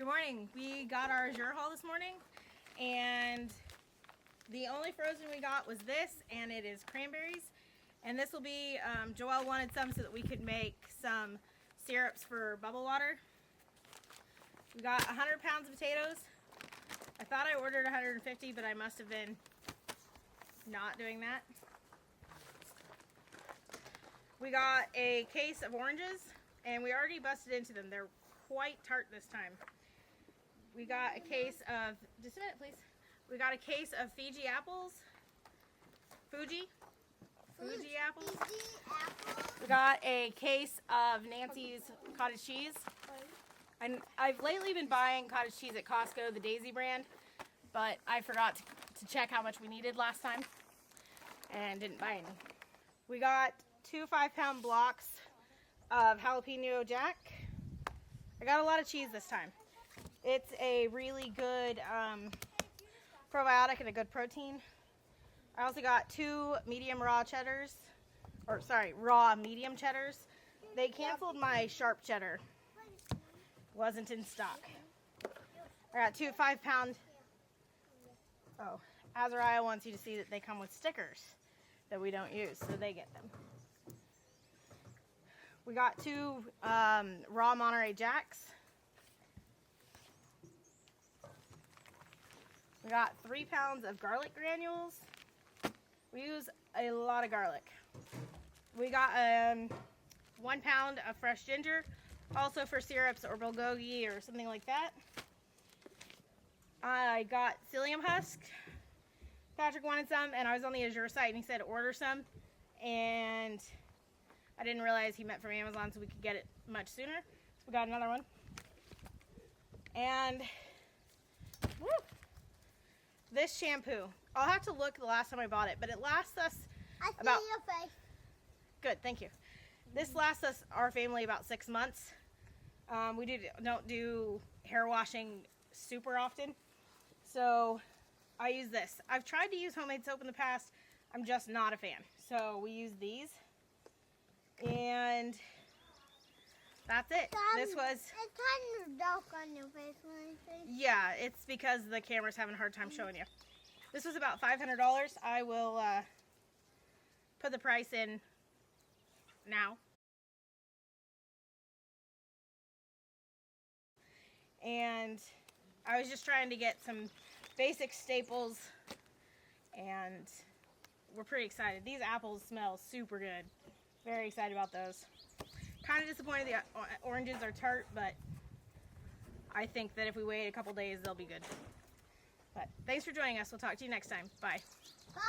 Good morning. We got our Azure haul this morning, and the only frozen we got was this, and it is cranberries. And this will be, Joelle wanted some so that we could make some syrups for bubble water. We got 100 pounds of potatoes. I thought I ordered 150, but I must have been not doing that. We got a case of oranges, and we already busted into them. They're quite tart this time. We got a case of, just a minute please. We got a case of Fuji apples. Fuji apples. We got a case of Nancy's cottage cheese. And I've lately been buying cottage cheese at Costco, the Daisy brand, but I forgot to check how much we needed last time and didn't buy any. We got 2 5-pound blocks of jalapeno jack. I got a lot of cheese this time. It's a really good probiotic and a good protein. I also got 2 medium raw cheddars, or sorry, raw medium cheddars. They canceled my sharp cheddar. Wasn't in stock. I got 2 5-pound. Oh, Azariah wants you to see that they come with stickers that we don't use, so they get them. We got 2 raw Monterey Jacks. We got 3 pounds of garlic granules. We use a lot of garlic. We got 1 pound of fresh ginger, also for syrups or bulgogi or something like that. I got psyllium husk. Patrick wanted some, and I was on the Azure site, and he said order some, and I didn't realize he meant from Amazon, so we could get it much sooner. So we got another one. And woo, this shampoo. I'll have to look the last time I bought it, but it lasts us about... your face. Good, thank you. This lasts us, our family, about 6 months. We don't do hair washing super often, so I use this. I've tried to use homemade soap in the past. I'm just not a fan. So we use these. And that's it. This was... It's kind of dark on your face when I say. Yeah, it's because the camera's having a hard time showing you. This was about $500. I will put the price in now. And I was just trying to get some basic staples, and we're pretty excited. These apples smell super good. Very excited about those. Kind of disappointed the oranges are tart, but I think that if we wait a couple days, they'll be good. But thanks for joining us. We'll talk to you next time. Bye. Bye.